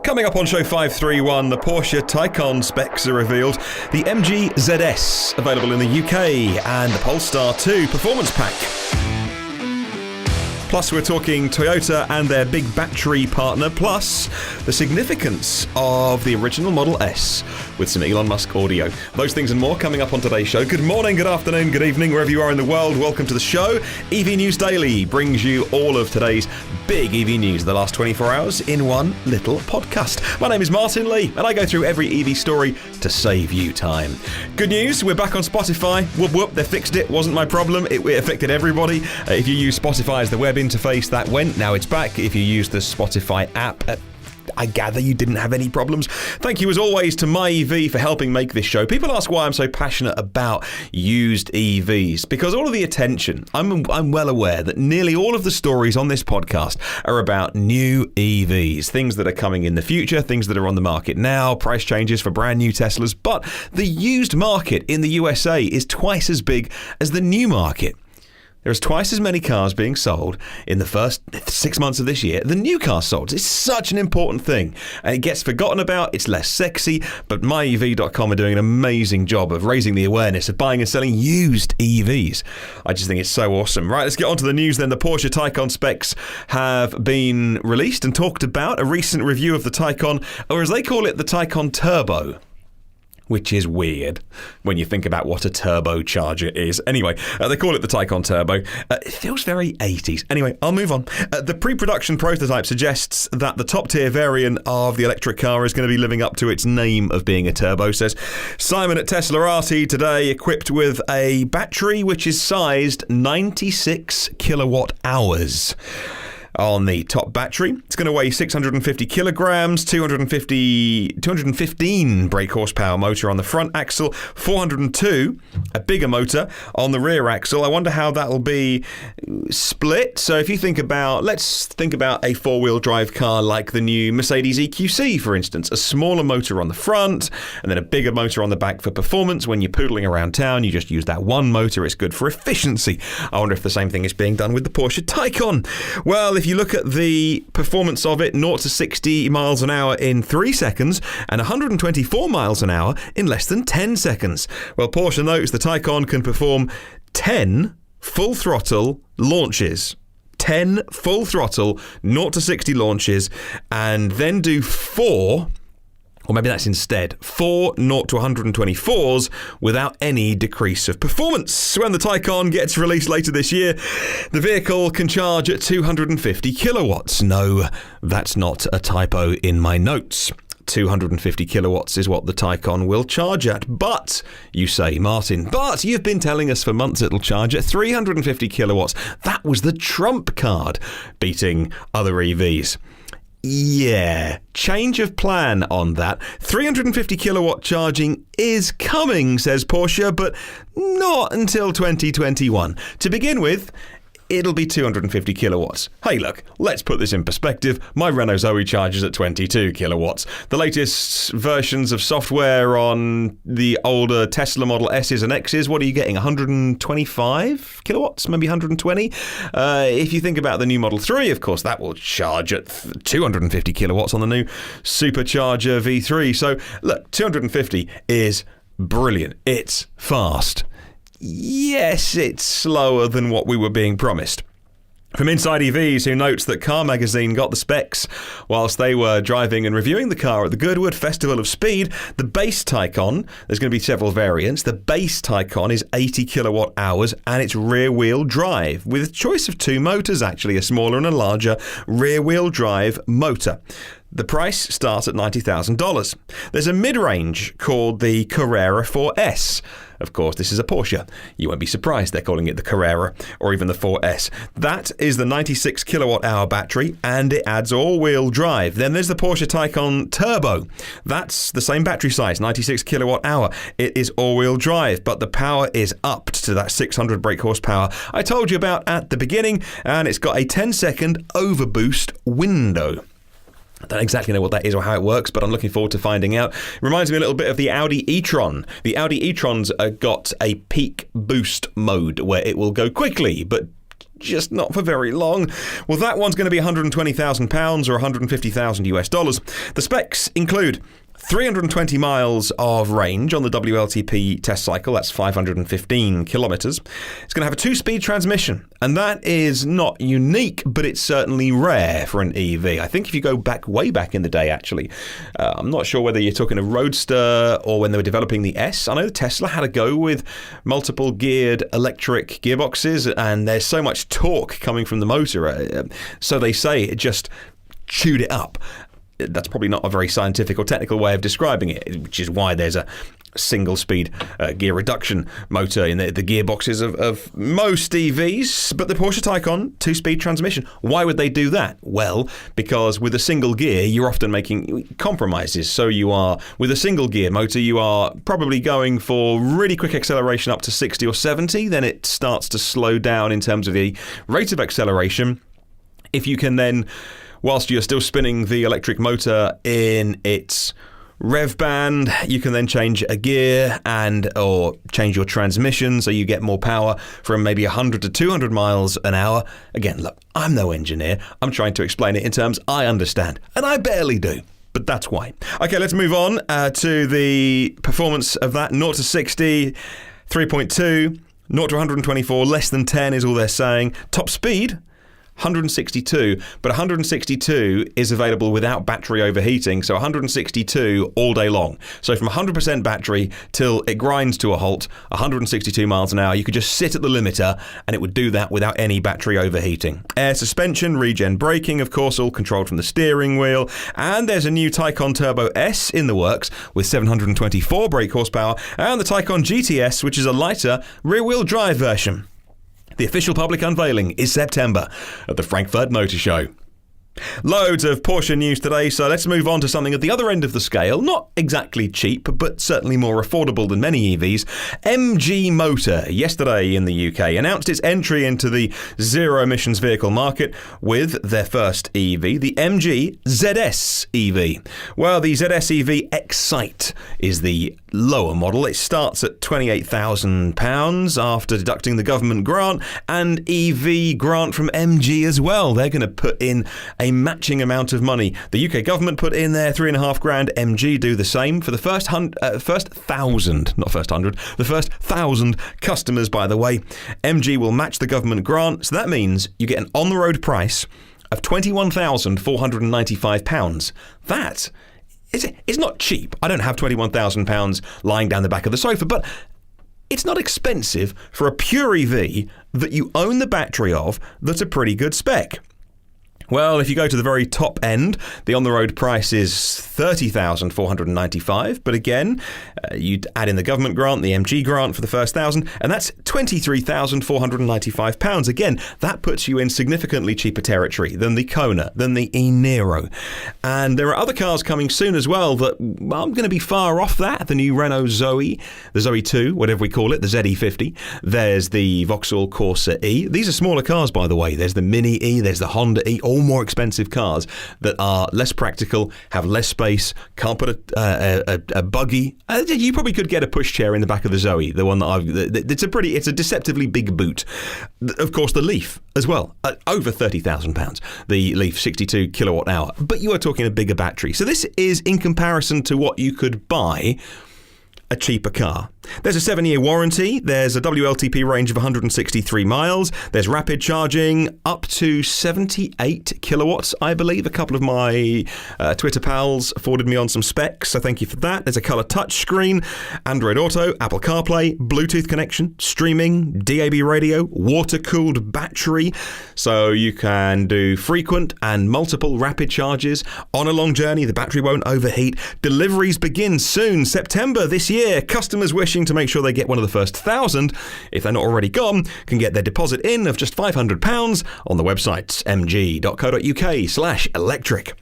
Coming up on show 531, the Porsche Taycan specs are revealed, the MG ZS available in the UK, and the Polestar 2 performance pack. Plus, we're talking Toyota and their big battery partner, plus the significance of the original Model S with some Elon Musk audio. Those things and more coming up on today's show. Good morning, good afternoon, good evening, wherever you are in the world. Welcome to the show. EV News Daily brings you all of today's big EV news the last 24 hours in one little podcast. My name is Martyn Lee, and I go through every EV story to save you time. Good news, we're back on Spotify. Whoop whoop, they fixed it. Wasn't my problem. It affected everybody. If you use Spotify as the web interface, that went. Now it's back. If you use the Spotify app, I gather you didn't have any problems. Thank you as always to MyEV for helping make this show. People ask why I'm so passionate about used EVs, because all of the attention, I'm well aware that nearly all of the stories on this podcast are about new EVs, things that are coming in the future, things that are on the market now, price changes for brand new Teslas, but the used market in the USA is twice as big as the new market. There's twice as many cars being sold in the first 6 months of this year than new cars sold. It's such an important thing, and it gets forgotten about. It's less sexy, but myev.com are doing an amazing job of raising the awareness of buying and selling used EVs. I just think it's so awesome. Right, let's get on to the news then. The Porsche Taycan specs have been released and talked about. A recent review of the Taycan, or as they call it, the Taycan Turbo, which is weird when you think about what a turbocharger is. Anyway, they call it the Taycan Turbo. It feels very 80s. Anyway, I'll move on. The pre-production prototype suggests that the top-tier variant of the electric car is going to be living up to its name of being a turbo, says Simon at Teslarati today, equipped with a battery which is sized 96 kilowatt hours. On the top battery, it's going to weigh 650 kilograms, 215 brake horsepower motor on the front axle, 402, a bigger motor on the rear axle. I wonder how that'll be split. So if you think about, let's think about a four-wheel drive car like the new Mercedes EQC, for instance, a smaller motor on the front and then a bigger motor on the back for performance. When you're poodling around town, you just use that one motor. It's good for efficiency. I wonder if the same thing is being done with the Porsche Taycan. Well, if you look at the performance of it, 0 to 60 miles an hour in 3 seconds and 124 miles an hour in less than 10 seconds. Well, Porsche notes the Taycan can perform 10 full-throttle launches. 10 full-throttle 0 to 60 launches, and then do 4... or maybe that's instead 4 0 to 124s without any decrease of performance. When the Taycan gets released later this year, the vehicle can charge at 250 kilowatts. No, that's not a typo in my notes. 250 kilowatts is what the Taycan will charge at. But, you say, Martin, but you've been telling us for months it'll charge at 350 kilowatts. That was the trump card, beating other EVs. Yeah, change of plan on that. 350 kilowatt charging is coming, says Porsche, but not until 2021. To begin with, it'll be 250 kilowatts. Hey, look, let's put this in perspective. My Renault Zoe charges at 22 kilowatts. The latest versions of software on the older Tesla Model S's and X's, what are you getting, 125 kilowatts, maybe 120? If you think about the new Model 3, of course, that will charge at 250 kilowatts on the new Supercharger V3. So, look, 250 is brilliant. It's fast. Yes, it's slower than what we were being promised. From Inside EVs, who notes that Car Magazine got the specs whilst they were driving and reviewing the car at the Goodwood Festival of Speed. The base Taycan, there's going to be several variants. The base Taycan is 80 kilowatt hours and it's rear-wheel drive with a choice of two motors, actually, a smaller and a larger rear-wheel drive motor. The price starts at $90,000. There's a mid-range called the Carrera 4S. Of course, this is a Porsche. You won't be surprised they're calling it the Carrera or even the 4S. That is the 96 kilowatt hour battery and it adds all-wheel drive. Then there's the Porsche Taycan Turbo. That's the same battery size, 96 kilowatt hour. It is all-wheel drive, but the power is upped to that 600 brake horsepower I told you about at the beginning, and it's got a 10-second overboost window. I don't exactly know what that is or how it works, but I'm looking forward to finding out. It reminds me a little bit of the Audi e-tron. The Audi e-trons got a peak boost mode where it will go quickly, but just not for very long. Well, that one's going to be £120,000 or $150,000. The specs include 320 miles of range on the WLTP test cycle. That's 515 kilometers. It's going to have a 2-speed transmission, and that is not unique, but it's certainly rare for an EV. I think if you go way back in the day, actually, I'm not sure whether you're talking a Roadster or when they were developing the S. I know Tesla had a go with multiple geared electric gearboxes, and there's so much torque coming from the motor, so they say it just chewed it up. That's probably not a very scientific or technical way of describing it, which is why there's a single-speed gear reduction motor in the gearboxes of most EVs. But the Porsche Taycan, 2-speed transmission. Why would they do that? Well, because with a single gear, you're often making compromises. So you are, with a single gear motor, you are probably going for really quick acceleration up to 60 or 70. Then it starts to slow down in terms of the rate of acceleration. If you can then, whilst you're still spinning the electric motor in its rev band, you can then change a gear or change your transmission so you get more power from maybe 100 to 200 miles an hour. Again, look, I'm no engineer. I'm trying to explain it in terms I understand, and I barely do. But that's why. Okay, let's move on to the performance of that. 0 to 60, 3.2, 0 to 124, less than 10 is all they're saying. Top speed, 162, but 162 is available without battery overheating, so 162 all day long. So from 100% battery till it grinds to a halt, 162 miles an hour, you could just sit at the limiter and it would do that without any battery overheating. Air suspension, regen braking, of course, all controlled from the steering wheel, and there's a new Taycan Turbo S in the works with 724 brake horsepower, and the Taycan GTS, which is a lighter rear-wheel drive version. The official public unveiling is September at the Frankfurt Motor Show. Loads of Porsche news today, so let's move on to something at the other end of the scale. Not exactly cheap, but certainly more affordable than many EVs. MG Motor, yesterday in the UK, announced its entry into the zero-emissions vehicle market with their first EV, the MG ZS EV. Well, the ZS EV Excite is the lower model. It starts at £28,000 after deducting the government grant and EV grant from MG as well. They're going to put in a matching amount of money. The UK government put in their $3,500. MG do the same for the first 1,000 customers, by the way. MG will match the government grant, so that means you get an on-the-road price of £21,495. That it's not cheap. I don't have £21,000 lying down the back of the sofa, but it's not expensive for a pure EV that you own the battery of that's a pretty good spec. Well, if you go to the very top end, the on-the-road price is $30,495. But again, you'd add in the government grant, the MG grant for the first 1,000, and that's £23,495. Again, that puts you in significantly cheaper territory than the Kona, than the e-Niro. And there are other cars coming soon as well that aren't going to be far off that. The new Renault Zoe, the Zoe 2, whatever we call it, the ZE50. There's the Vauxhall Corsa E. These are smaller cars, by the way. There's the Mini E, there's the Honda E, all more expensive cars that are less practical, have less space, can't put a buggy. You probably could get a pushchair in the back of the Zoe, the one that it's a deceptively big boot. Of course, the Leaf as well, over £30,000. The Leaf 62 kilowatt hour, but you are talking a bigger battery. So this is in comparison to what you could buy a cheaper car. There's a 7-year warranty. There's a WLTP range of 163 miles. There's rapid charging up to 78 kilowatts, I believe. A couple of my Twitter pals forwarded me on some specs, so thank you for that. There's a colour touchscreen, Android Auto, Apple CarPlay, Bluetooth connection, streaming, DAB radio, water-cooled battery, so you can do frequent and multiple rapid charges. On a long journey, the battery won't overheat. Deliveries begin soon, September this year. Customers wishing to make sure they get one of the first 1,000, if they're not already gone, can get their deposit in of just £500 on the website mg.co.uk/electric.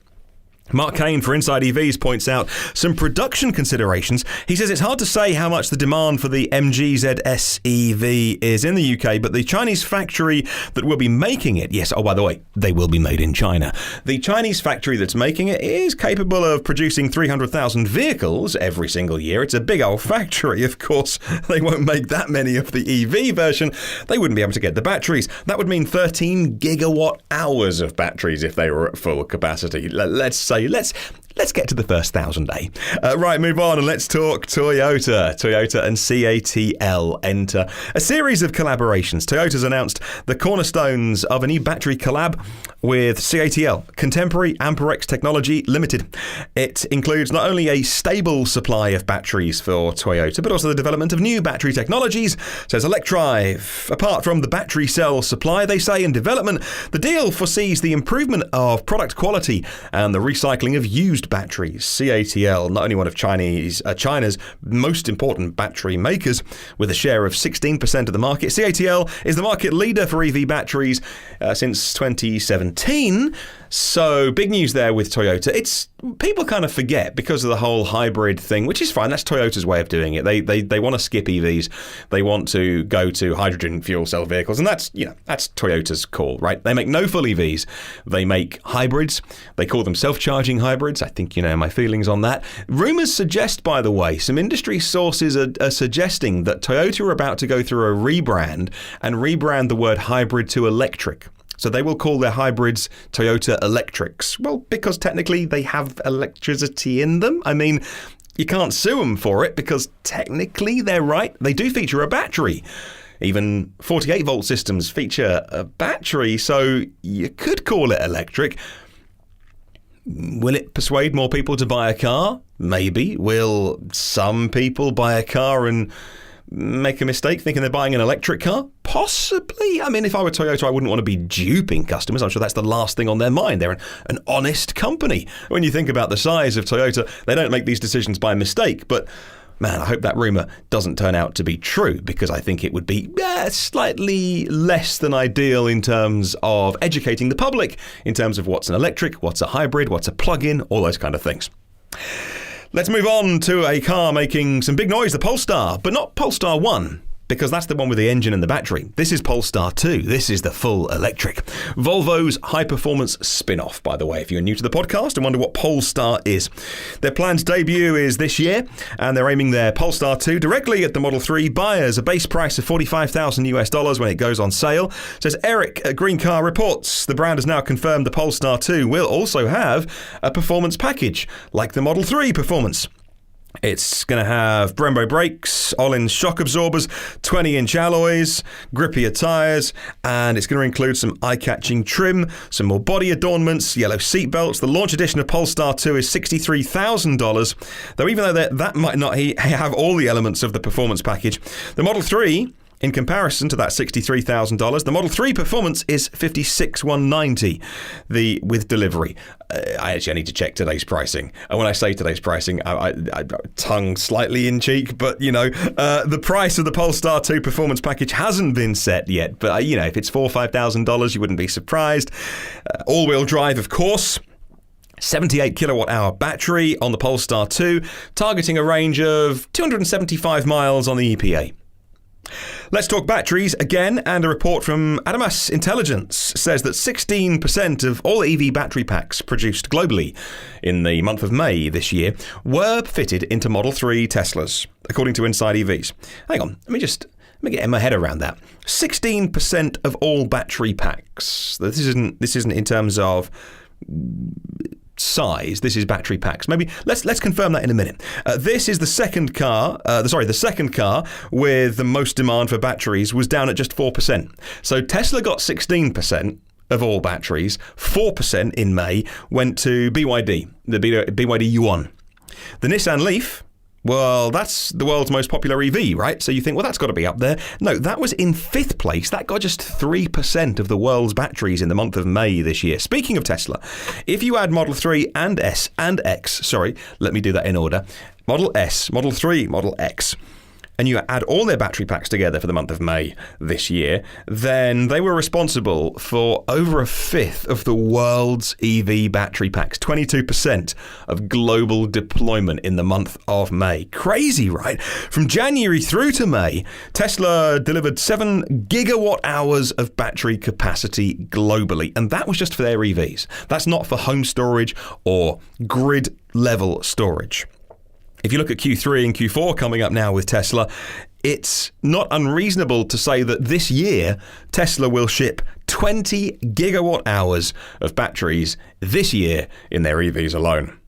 Mark Kane for Inside EVs points out some production considerations. He says it's hard to say how much the demand for the MG ZS EV is in the UK, but the Chinese factory that will be making it, yes, oh, by the way, they will be made in China. The Chinese factory that's making it is capable of producing 300,000 vehicles every single year. It's a big old factory. Of course, they won't make that many of the EV version. They wouldn't be able to get the batteries. That would mean 13 gigawatt hours of batteries if they were at full capacity. Let's say Let's get to the first 1,000, eh? Right, move on and let's talk Toyota. Toyota and CATL enter a series of collaborations. Toyota's announced the cornerstones of a new battery collab with CATL, Contemporary Amperex Technology Limited. It includes not only a stable supply of batteries for Toyota, but also the development of new battery technologies, says Electrive. Apart from the battery cell supply, they say, in development, the deal foresees the improvement of product quality and the recycling of used batteries. CATL, not only one of China's most important battery makers, with a share of 16% of the market. CATL is the market leader for EV batteries since 2017. So big news there with Toyota. It's people kind of forget because of the whole hybrid thing, which is fine. That's Toyota's way of doing it. They want to skip EVs. They want to go to hydrogen fuel cell vehicles, and that's Toyota's call, right? They make no full EVs. They make hybrids. They call them self-charging hybrids. I think you know my feelings on that. Rumors suggest, by the way, some industry sources are suggesting that Toyota are about to go through a rebrand and rebrand the word hybrid to electric. So they will call their hybrids Toyota Electrics. Well, because technically they have electricity in them. I mean, you can't sue them for it because technically they're right. They do feature a battery. Even 48-volt systems feature a battery, so you could call it electric. Will it persuade more people to buy a car? Maybe. Will some people buy a car and make a mistake thinking they're buying an electric car? Possibly. I mean, if I were Toyota, I wouldn't want to be duping customers. I'm sure that's the last thing on their mind. They're an honest company. When you think about the size of Toyota, they don't make these decisions by mistake. But man, I hope that rumour doesn't turn out to be true, because I think it would be slightly less than ideal in terms of educating the public, in terms of what's an electric, what's a hybrid, what's a plug-in, all those kind of things. Let's move on to a car making some big noise, the Polestar, but not Polestar 1. Because that's the one with the engine and the battery. This is Polestar 2. This is the full electric. Volvo's high-performance spin-off, by the way, if you're new to the podcast and wonder what Polestar is. Their planned debut is this year, and they're aiming their Polestar 2 directly at the Model 3 buyers, a base price of $45,000 when it goes on sale. Says Eric at Green Car Reports. The brand has now confirmed the Polestar 2 will also have a performance package, like the Model 3 performance. It's going to have Brembo brakes, Öhlins shock absorbers, 20-inch alloys, grippier tyres, and it's going to include some eye-catching trim, some more body adornments, yellow seat belts. The launch edition of Polestar 2 is $63,000, though even though that might not have all the elements of the performance package, the Model 3, in comparison to that $63,000, the Model 3 performance is $56,190 with delivery. I need to check today's pricing. And when I say today's pricing, I tongue slightly in cheek, but the price of the Polestar 2 performance package hasn't been set yet. But if it's $4,000 or $5,000, you wouldn't be surprised. All-wheel drive, of course. 78 kilowatt hour battery on the Polestar 2, targeting a range of 275 miles on the EPA. Let's talk batteries again, and a report from Adamas Intelligence says that 16% of all EV battery packs produced globally in the month of May this year were fitted into Model 3 Teslas, according to Inside EVs. Hang on, let me get my head around that. 16% of all battery packs. This isn't in terms of size. This is battery packs. Maybe let's confirm that in a minute. This is the second car. The second car with the most demand for batteries was down at just 4%. So Tesla got 16% of all batteries. 4% in May went to BYD, the BYD Yuan. The Nissan Leaf. Well, that's the world's most popular EV, right? So you think, well, that's got to be up there. No, that was in 5th place. That got just 3% of the world's batteries in the month of May this year. Speaking of Tesla, if you add Model 3 and S and X, let me do that in order. Model S, Model 3, Model X. and you add all their battery packs together for the month of May this year, then they were responsible for over a fifth of the world's EV battery packs, 22% of global deployment in the month of May. Crazy, right? From January through to May, Tesla delivered 7 gigawatt hours of battery capacity globally, and that was just for their EVs. That's not for home storage or grid level storage. If you look at Q3 and Q4 coming up now with Tesla, it's not unreasonable to say that this year Tesla will ship 20 gigawatt hours of batteries this year in their EVs alone.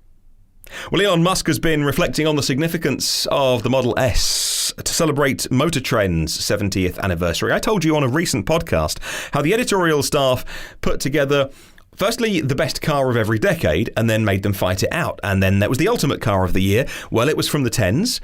Well, Elon Musk has been reflecting on the significance of the Model S to celebrate Motor Trend's 70th anniversary. I told you on a recent podcast how the editorial staff put together firstly, the best car of every decade, and then made them fight it out. And then that was the ultimate car of the year. Well, it was from the 10s.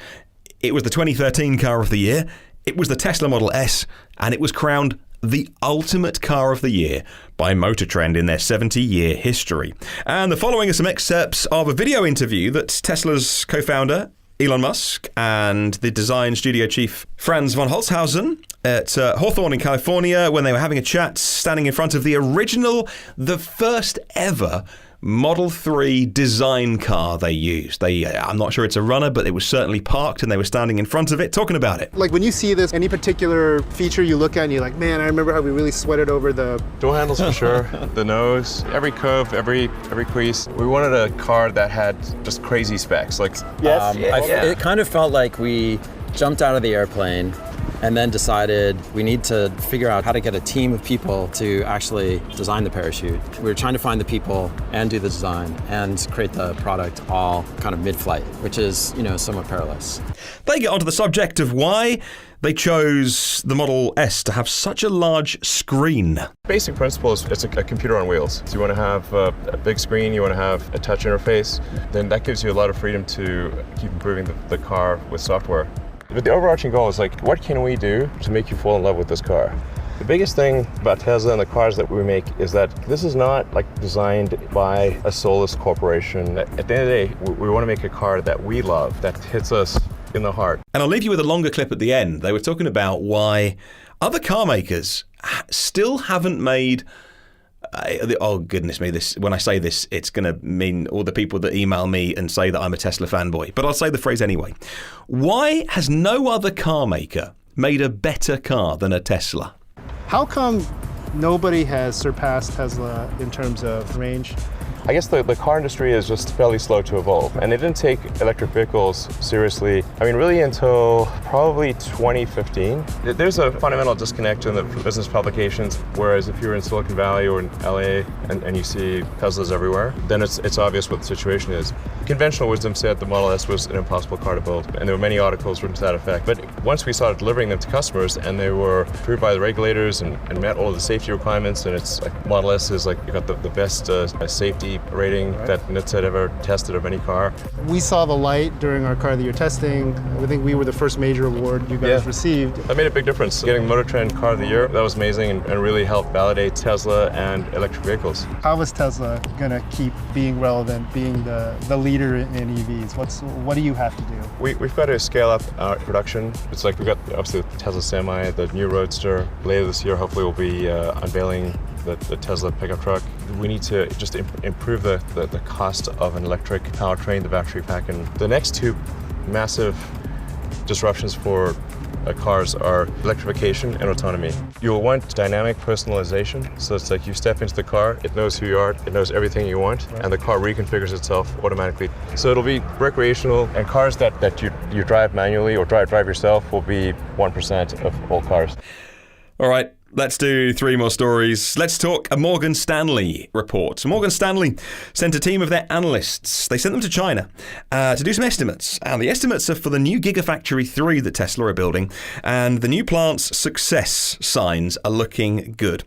It was the 2013 car of the year. It was the Tesla Model S. And it was crowned the ultimate car of the year by Motor Trend in their 70-year history. And the following are some excerpts of a video interview that Tesla's co-founder, Elon Musk, and the design studio chief, Franz von Holzhausen, at Hawthorne in California, when they were having a chat, standing in front of the first ever Model 3 design car they used. I'm not sure it's a runner, but it was certainly parked, and they were standing in front of it, talking about it. Like when you see this, any particular feature you look at and you're like, man, I remember how we really sweated over the door handles for sure, the nose, every curve, every crease. We wanted a car that had just crazy specs. Like, it kind of felt like we jumped out of the airplane and then decided we need to figure out how to get a team of people to actually design the parachute. We were trying to find the people and do the design and create the product all kind of mid-flight, which is, somewhat perilous. They get onto the subject of why they chose the Model S to have such a large screen. Basic principle is it's a computer on wheels. So you want to have a big screen, you want to have a touch interface, then that gives you a lot of freedom to keep improving the car with software. But the overarching goal is what can we do to make you fall in love with this car? The biggest thing about Tesla and the cars that we make is that this is not designed by a soulless corporation. At the end of the day, we want to make a car that we love, that hits us in the heart. And I'll leave you with a longer clip at the end. They were talking about why other car makers still haven't made... oh, goodness me, when I say this, it's going to mean all the people that email me and say that I'm a Tesla fanboy. But I'll say the phrase anyway. Why has no other car maker made a better car than a Tesla? How come nobody has surpassed Tesla in terms of range? I guess the car industry is just fairly slow to evolve, and they didn't take electric vehicles seriously, really until probably 2015. There's a fundamental disconnect in the business publications, whereas if you're in Silicon Valley or in LA and you see Teslas everywhere, then it's obvious what the situation is. Conventional wisdom said the Model S was an impossible car to build, and there were many articles written to that effect. But once we started delivering them to customers and they were approved by the regulators and met all the safety requirements, and it's Model S is got the best safety rating that NHTSA had ever tested of any car. We saw the light during our Car of the Year testing. I think we were the first major award you guys received. That made a big difference. Getting Motor Trend Car of the Year, that was amazing and really helped validate Tesla and electric vehicles. How is Tesla going to keep being relevant, being the leader in EVs? What do you have to do? We've got to scale up our production. It's we've got obviously the Tesla Semi, the new Roadster. Later this year, hopefully we'll be unveiling the Tesla pickup truck. We need to just improve the cost of an electric powertrain, the battery pack, and the next two massive disruptions for cars are electrification and autonomy. You'll want dynamic personalization, so it's you step into the car, it knows who you are, it knows everything you want, and the car reconfigures itself automatically. So it'll be recreational, and cars that you drive manually or drive yourself will be 1% of all cars. All right. Let's do 3 more stories. Let's talk a Morgan Stanley report. Morgan Stanley sent a team of their analysts. They sent them to China to do some estimates. And the estimates are for the new Gigafactory 3 that Tesla are building. And the new plant's success signs are looking good.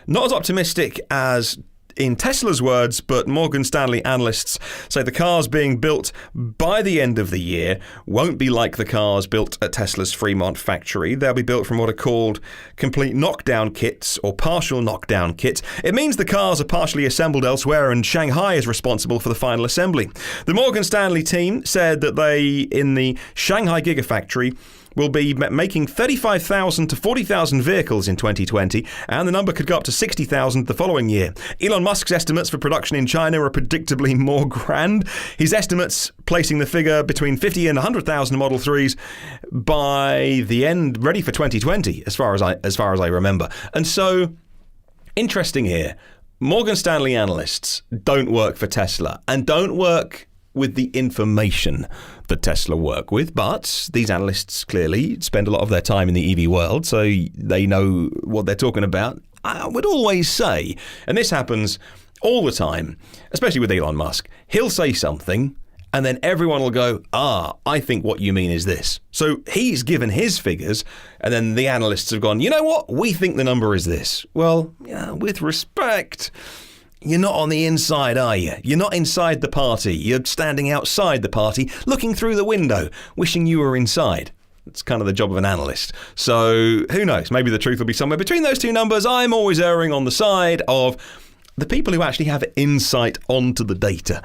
Not as optimistic as in Tesla's words, but Morgan Stanley analysts say the cars being built by the end of the year won't be like the cars built at Tesla's Fremont factory. They'll be built from what are called complete knockdown kits or partial knockdown kits. It means the cars are partially assembled elsewhere and Shanghai is responsible for the final assembly. The Morgan Stanley team said that they, in the Shanghai Gigafactory, will be making 35,000 to 40,000 vehicles in 2020, and the number could go up to 60,000 the following year. Elon Musk's estimates for production in China are predictably more grand. His estimates placing the figure between 50 and 100,000 Model 3s by the end, ready for 2020, as far as I remember. And so, interesting here, Morgan Stanley analysts don't work for Tesla and don't work with the information that Tesla work with, but these analysts clearly spend a lot of their time in the EV world, so they know what they're talking about. I would always say, and this happens all the time, especially with Elon Musk, he'll say something and then everyone will go, I think what you mean is this. So he's given his figures, and then the analysts have gone, you know what? We think the number is this. Well, yeah, with respect, you're not on the inside, are you? You're not inside the party. You're standing outside the party, looking through the window, wishing you were inside. It's kind of the job of an analyst. So who knows? Maybe the truth will be somewhere between those two numbers. I'm always erring on the side of the people who actually have insight onto the data.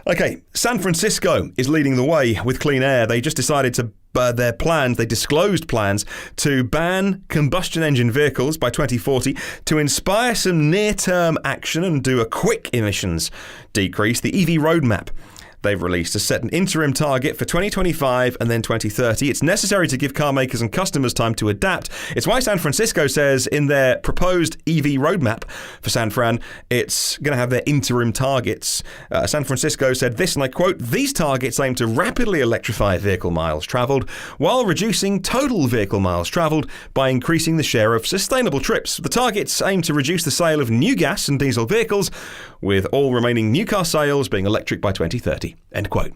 Okay, San Francisco is leading the way with clean air. They just decided to they disclosed plans to ban combustion engine vehicles by 2040 to inspire some near-term action and do a quick emissions decrease. The EV roadmap they've released has set an interim target for 2025 and then 2030. It's necessary to give car makers and customers time to adapt. It's why San Francisco says in their proposed EV roadmap for San Fran, it's going to have their interim targets. San Francisco said this, and I quote, "These targets aim to rapidly electrify vehicle miles traveled while reducing total vehicle miles traveled by increasing the share of sustainable trips. The targets aim to reduce the sale of new gas and diesel vehicles, with all remaining new car sales being electric by 2030. End quote.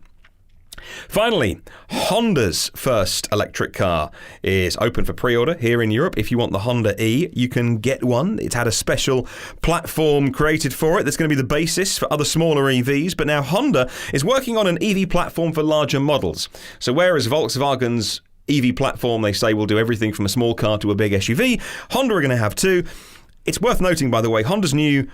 Finally, Honda's first electric car is open for pre-order here in Europe. If you want the Honda E, you can get one. It's had a special platform created for it that's going to be the basis for other smaller EVs. But now Honda is working on an EV platform for larger models. So whereas Volkswagen's EV platform, they say, will do everything from a small car to a big SUV, Honda are going to have two. It's worth noting, by the way, Honda's new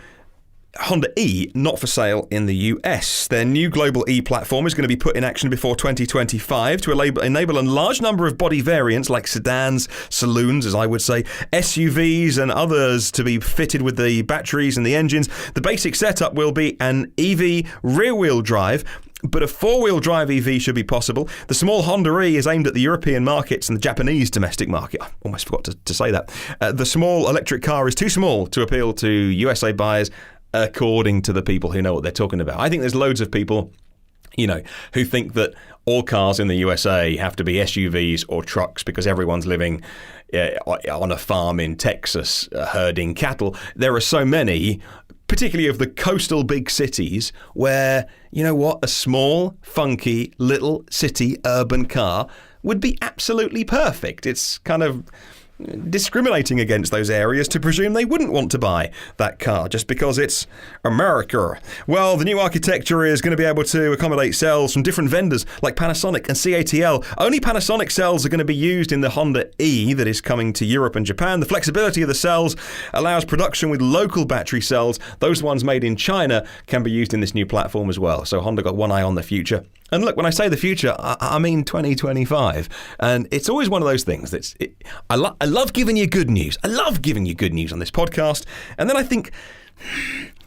Honda E not for sale in the US. Their new global E platform is going to be put in action before 2025 to enable a large number of body variants like sedans, saloons, as I would say, SUVs and others to be fitted with the batteries and the engines. The basic setup will be an EV rear-wheel drive, but a four-wheel drive EV should be possible. The small Honda E is aimed at the European markets and the Japanese domestic market. I almost forgot to say that. The small electric car is too small to appeal to USA buyers, according to the people who know what they're talking about. I think there's loads of people, who think that all cars in the USA have to be SUVs or trucks because everyone's living on a farm in Texas herding cattle. There are so many, particularly of the coastal big cities, where, a small, funky, little city urban car would be absolutely perfect. It's kind of discriminating against those areas to presume they wouldn't want to buy that car just because it's America. Well, the new architecture is going to be able to accommodate cells from different vendors like Panasonic and CATL. Only Panasonic cells are going to be used in the Honda E that is coming to Europe and Japan. The flexibility of the cells allows production with local battery cells. Those ones made in China can be used in this new platform as well. So Honda got one eye on the future. And look, when I say the future, I mean 2025. And it's always one of those things I love giving you good news. I love giving you good news on this podcast. And then I think,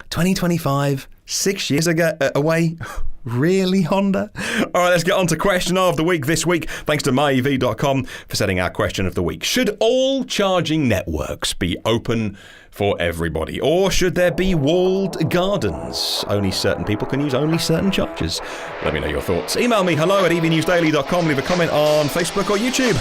2025, 6 years away? Really, Honda? All right, let's get on to question of the week this week. Thanks to myev.com for setting our question of the week. Should all charging networks be open for everybody? Or should there be walled gardens? Only certain people can use only certain chargers. Let me know your thoughts. Email me hello@evnewsdaily.com. Leave a comment on Facebook or YouTube.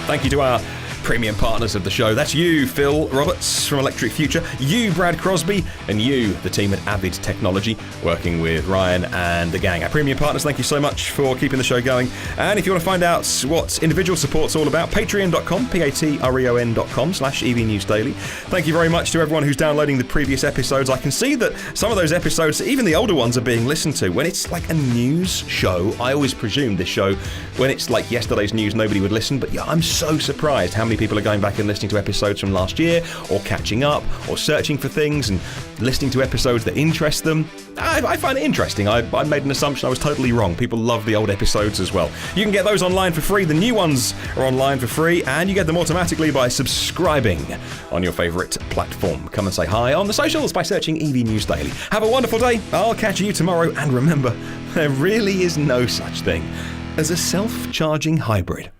Thank you to our premium partners of the show. That's you, Phil Roberts from Electric Future, you, Brad Crosby, and you, the team at Avid Technology, working with Ryan and the gang. Our premium partners, thank you so much for keeping the show going. And if you want to find out what individual support's all about, patreon.com, patreon.com/evnewsdaily. Thank you very much to everyone who's downloading the previous episodes. I can see that some of those episodes, even the older ones, are being listened to. When it's like a news show, I always presume this show, when it's like yesterday's news, nobody would listen. But yeah, I'm so surprised how many people are going back and listening to episodes from last year, or catching up, or searching for things and listening to episodes that interest them. I find it interesting. I made an assumption. I was totally wrong. People love the old episodes as well. You can get those online for free. The new ones are online for free, and you get them automatically by subscribing on your favourite platform. Come and say hi on the socials by searching EV News Daily. Have a wonderful day. I'll catch you tomorrow, and remember, there really is no such thing as a self-charging hybrid.